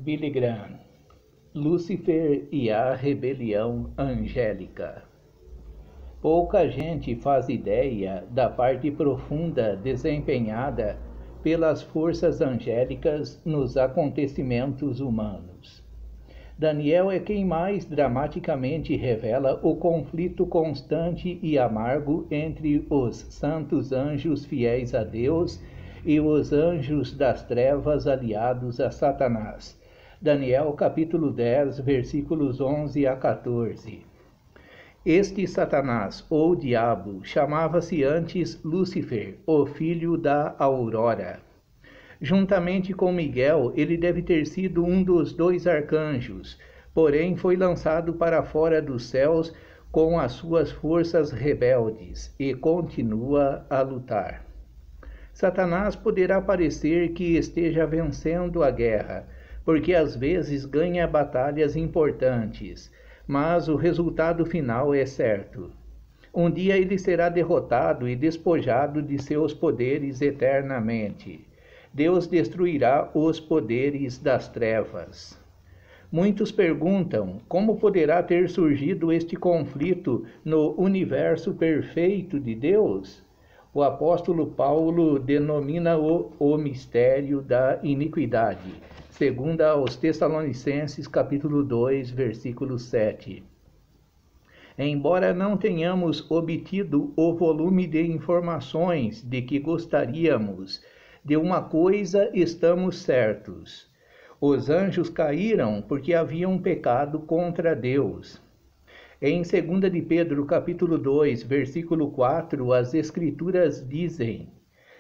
Billy Graham, Lúcifer e a rebelião angélica. Pouca gente faz ideia da parte profunda desempenhada pelas forças angélicas nos acontecimentos humanos. Daniel é quem mais dramaticamente revela o conflito constante e amargo entre os santos anjos fiéis a Deus e os anjos das trevas aliados a Satanás. Daniel capítulo 10, versículos 11 a 14. Este Satanás, ou diabo, chamava-se antes Lúcifer, o filho da aurora. Juntamente com Miguel, ele deve ter sido um dos dois arcanjos, porém foi lançado para fora dos céus com as suas forças rebeldes e continua a lutar. Satanás poderá parecer que esteja vencendo a guerra, porque às vezes ganha batalhas importantes, mas o resultado final é certo. Um dia ele será derrotado e despojado de seus poderes eternamente. Deus destruirá os poderes das trevas. Muitos perguntam como poderá ter surgido este conflito no universo perfeito de Deus? O apóstolo Paulo denomina-o o mistério da iniquidade, segundo aos Tessalonicenses capítulo 2, versículo 7. Embora não tenhamos obtido o volume de informações de que gostaríamos, de uma coisa estamos certos: os anjos caíram porque haviam pecado contra Deus. Em 2 de Pedro capítulo 2, versículo 4, as Escrituras dizem: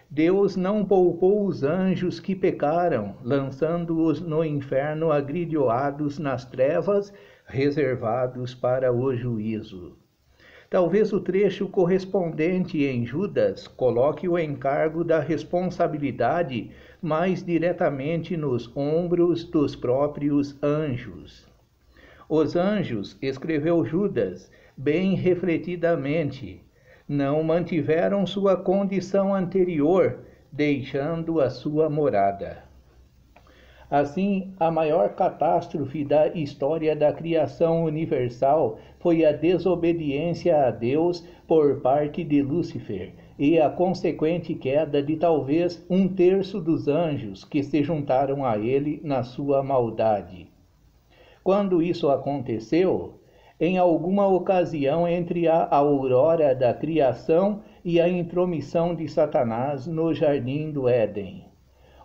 Deus não poupou os anjos que pecaram, lançando-os no inferno agrilhoados nas trevas, reservados para o juízo. Talvez o trecho correspondente em Judas coloque o encargo da responsabilidade mais diretamente nos ombros dos próprios anjos. Os anjos, escreveu Judas, bem refletidamente, não mantiveram sua condição anterior, deixando a sua morada. Assim, a maior catástrofe da história da criação universal foi a desobediência a Deus por parte de Lúcifer e a consequente queda de talvez 1/3 dos anjos que se juntaram a ele na sua maldade. Quando isso aconteceu, em alguma ocasião entre a aurora da criação e a intromissão de Satanás no jardim do Éden.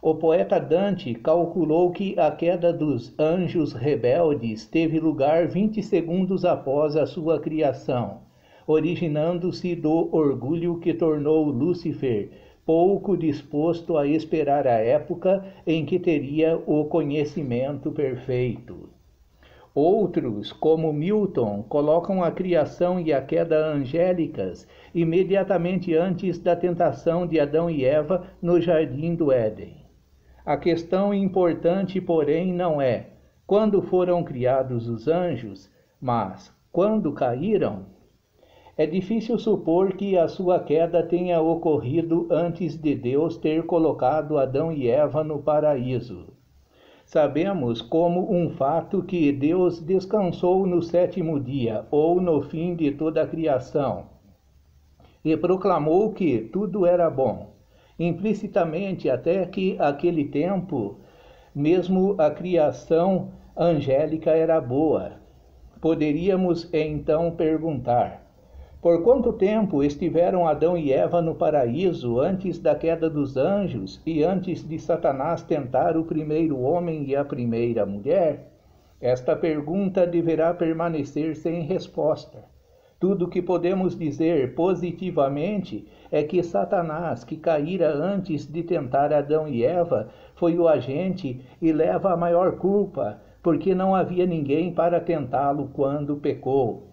O poeta Dante calculou que a queda dos anjos rebeldes teve lugar 20 segundos após a sua criação, originando-se do orgulho que tornou Lúcifer pouco disposto a esperar a época em que teria o conhecimento perfeito. Outros, como Milton, colocam a criação e a queda angélicas imediatamente antes da tentação de Adão e Eva no jardim do Éden. A questão importante, porém, não é quando foram criados os anjos, mas quando caíram. É difícil supor que a sua queda tenha ocorrido antes de Deus ter colocado Adão e Eva no paraíso. Sabemos como um fato que Deus descansou no 7º dia, ou no fim de toda a criação, e proclamou que tudo era bom, implicitamente até que aquele tempo, mesmo a criação angélica era boa. Poderíamos então perguntar: por quanto tempo estiveram Adão e Eva no paraíso antes da queda dos anjos e antes de Satanás tentar o primeiro homem e a primeira mulher? Esta pergunta deverá permanecer sem resposta. Tudo o que podemos dizer positivamente é que Satanás, que caíra antes de tentar Adão e Eva, foi o agente e leva a maior culpa, porque não havia ninguém para tentá-lo quando pecou.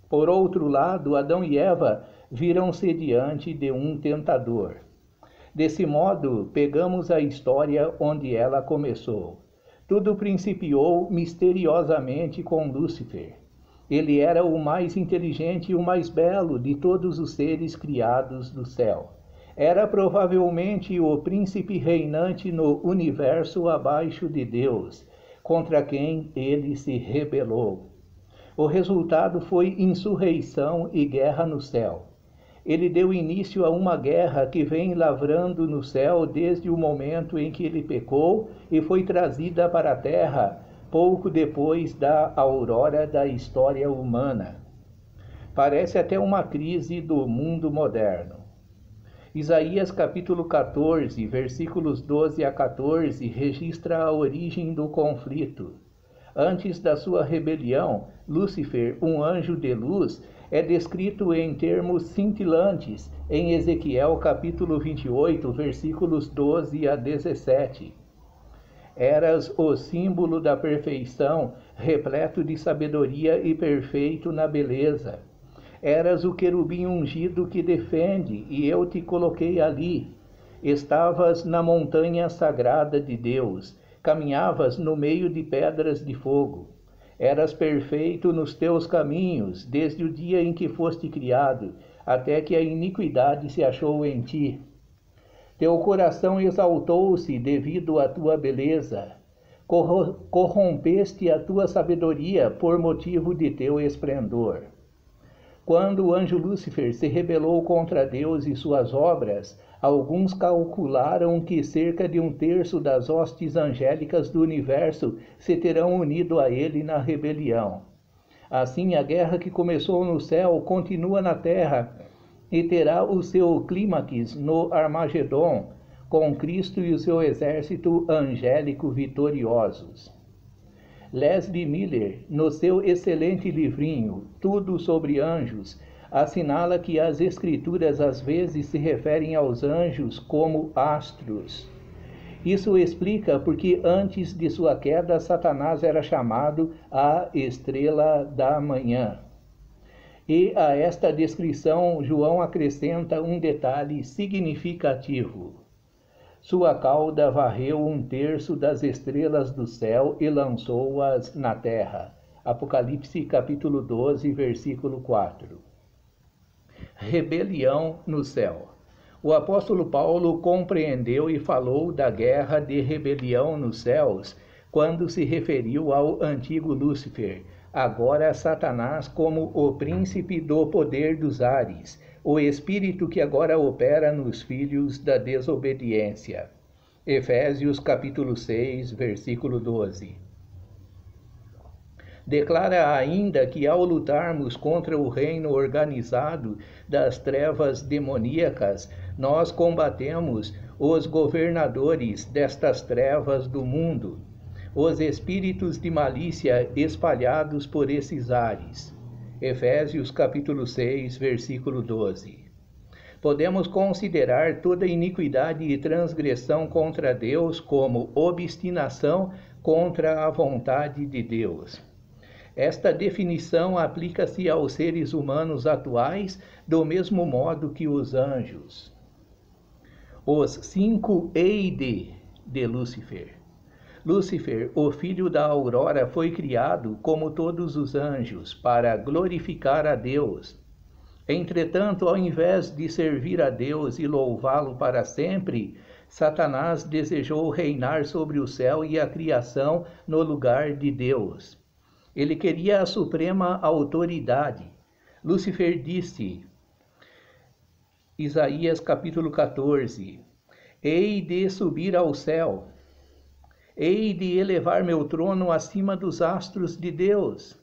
Por outro lado, Adão e Eva viram-se diante de um tentador. Desse modo, pegamos a história onde ela começou. Tudo principiou misteriosamente com Lúcifer. Ele era o mais inteligente e o mais belo de todos os seres criados do céu. Era provavelmente o príncipe reinante no universo abaixo de Deus, contra quem ele se rebelou. O resultado foi insurreição e guerra no céu. Ele deu início a uma guerra que vem lavrando no céu desde o momento em que ele pecou e foi trazida para a terra pouco depois da aurora da história humana. Parece até uma crise do mundo moderno. Isaías capítulo 14, versículos 12 a 14, registra a origem do conflito. Antes da sua rebelião, Lúcifer, um anjo de luz, é descrito em termos cintilantes em Ezequiel capítulo 28, versículos 12 a 17. Eras o símbolo da perfeição, repleto de sabedoria e perfeito na beleza. Eras o querubim ungido que defende, e eu te coloquei ali. Estavas na montanha sagrada de Deus, caminhavas no meio de pedras de fogo. Eras perfeito nos teus caminhos, desde o dia em que foste criado, até que a iniquidade se achou em ti. Teu coração exaltou-se devido à tua beleza. Corrompeste a tua sabedoria por motivo de teu esplendor. Quando o anjo Lúcifer se rebelou contra Deus e suas obras, alguns calcularam que cerca de 1/3 das hostes angélicas do universo se terão unido a ele na rebelião. Assim, a guerra que começou no céu continua na terra e terá o seu clímax no Armagedon, com Cristo e o seu exército angélico vitoriosos. Leslie Miller, no seu excelente livrinho Tudo sobre Anjos, assinala que as escrituras às vezes se referem aos anjos como astros. Isso explica porque antes de sua queda, Satanás era chamado a estrela da manhã. E a esta descrição, João acrescenta um detalhe significativo. Sua cauda varreu 1/3 das estrelas do céu e lançou-as na terra. Apocalipse capítulo 12, versículo 4. Rebelião no céu. O apóstolo Paulo compreendeu e falou da guerra de rebelião nos céus quando se referiu ao antigo Lúcifer, agora Satanás, como o príncipe do poder dos ares, o espírito que agora opera nos filhos da desobediência. Efésios capítulo 6, versículo 12. Declara ainda que ao lutarmos contra o reino organizado das trevas demoníacas, nós combatemos os governadores destas trevas do mundo, os espíritos de malícia espalhados por esses ares. Efésios capítulo 6, versículo 12. Podemos considerar toda iniquidade e transgressão contra Deus como obstinação contra a vontade de Deus. Esta definição aplica-se aos seres humanos atuais do mesmo modo que os anjos. Os 5 EID de Lúcifer. Lúcifer, o filho da aurora, foi criado, como todos os anjos, para glorificar a Deus. Entretanto, ao invés de servir a Deus e louvá-lo para sempre, Satanás desejou reinar sobre o céu e a criação no lugar de Deus. Ele queria a suprema autoridade. Lúcifer disse, Isaías capítulo 14, hei de subir ao céu, hei de elevar meu trono acima dos astros de Deus,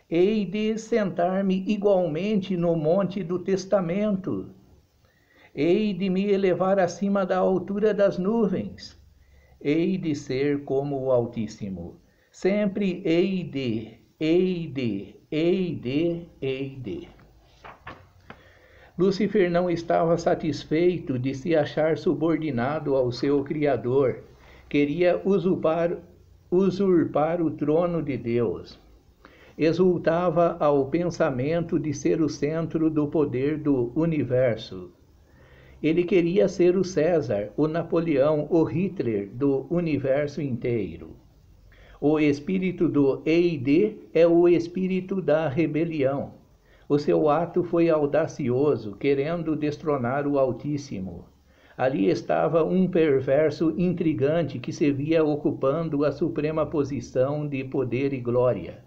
hei de sentar-me igualmente no monte do testamento, hei de me elevar acima da altura das nuvens, hei de ser como o Altíssimo. Sempre hei de. Lúcifer não estava satisfeito de se achar subordinado ao seu Criador. Queria usurpar o trono de Deus. Exultava ao pensamento de ser o centro do poder do universo. Ele queria ser o César, o Napoleão, o Hitler do universo inteiro. O espírito do EID é o espírito da rebelião. O seu ato foi audacioso, querendo destronar o Altíssimo. Ali estava um perverso intrigante que se via ocupando a suprema posição de poder e glória.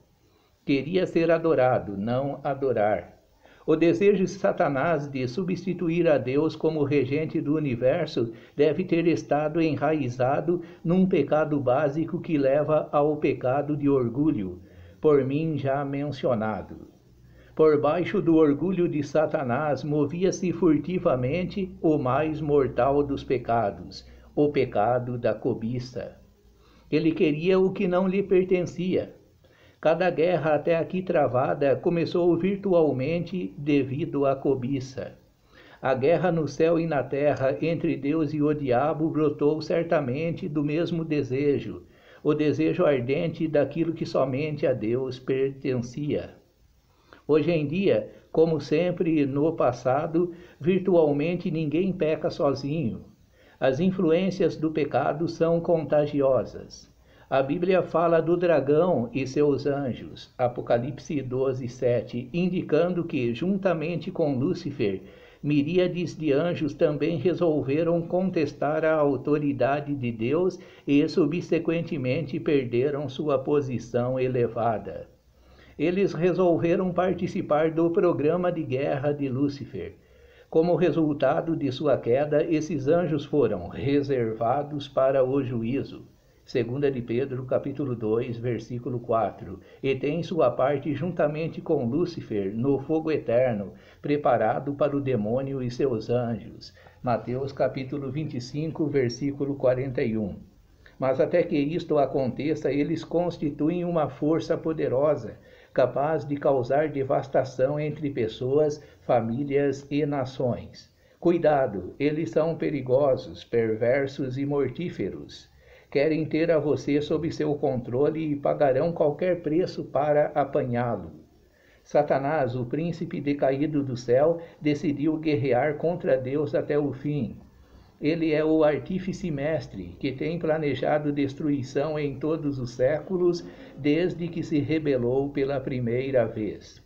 Queria ser adorado, não adorar. O desejo de Satanás de substituir a Deus como regente do universo deve ter estado enraizado num pecado básico que leva ao pecado de orgulho, por mim já mencionado. Por baixo do orgulho de Satanás movia-se furtivamente o mais mortal dos pecados, o pecado da cobiça. Ele queria o que não lhe pertencia. Cada guerra até aqui travada começou virtualmente devido à cobiça. A guerra no céu e na terra entre Deus e o diabo brotou certamente do mesmo desejo, o desejo ardente daquilo que somente a Deus pertencia. Hoje em dia, como sempre no passado, virtualmente ninguém peca sozinho. As influências do pecado são contagiosas. A Bíblia fala do dragão e seus anjos, Apocalipse 12:7, indicando que, juntamente com Lúcifer, miríades de anjos também resolveram contestar a autoridade de Deus e, subsequentemente, perderam sua posição elevada. Eles resolveram participar do programa de guerra de Lúcifer. Como resultado de sua queda, esses anjos foram reservados para o juízo. 2 de Pedro, capítulo 2, versículo 4, e tem sua parte juntamente com Lúcifer no fogo eterno, preparado para o demônio e seus anjos. Mateus, capítulo 25, versículo 41. Mas até que isto aconteça, eles constituem uma força poderosa, capaz de causar devastação entre pessoas, famílias e nações. Cuidado, eles são perigosos, perversos e mortíferos. Querem ter a você sob seu controle e pagarão qualquer preço para apanhá-lo. Satanás, o príncipe decaído do céu, decidiu guerrear contra Deus até o fim. Ele é o artífice mestre, que tem planejado destruição em todos os séculos, desde que se rebelou pela primeira vez.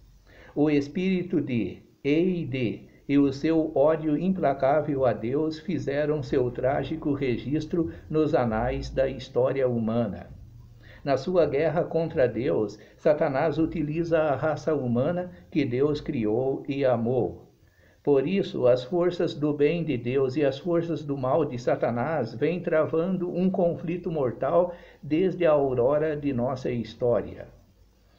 O espírito de Eide e o seu ódio implacável a Deus fizeram seu trágico registro nos anais da história humana. Na sua guerra contra Deus, Satanás utiliza a raça humana que Deus criou e amou. Por isso, as forças do bem de Deus e as forças do mal de Satanás vêm travando um conflito mortal desde a aurora de nossa história.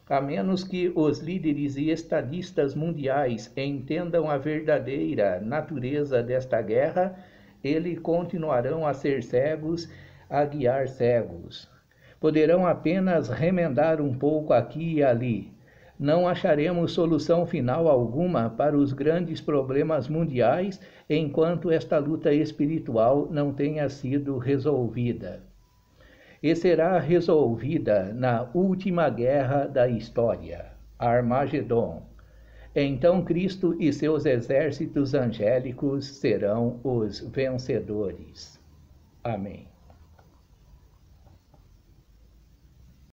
A menos que os líderes e estadistas mundiais entendam a verdadeira natureza desta guerra, eles continuarão a ser cegos, a guiar cegos. Poderão apenas remendar um pouco aqui e ali. Não acharemos solução final alguma para os grandes problemas mundiais enquanto esta luta espiritual não tenha sido resolvida. E será resolvida na última guerra da história, Armagedon. Então Cristo e seus exércitos angélicos serão os vencedores. Amém.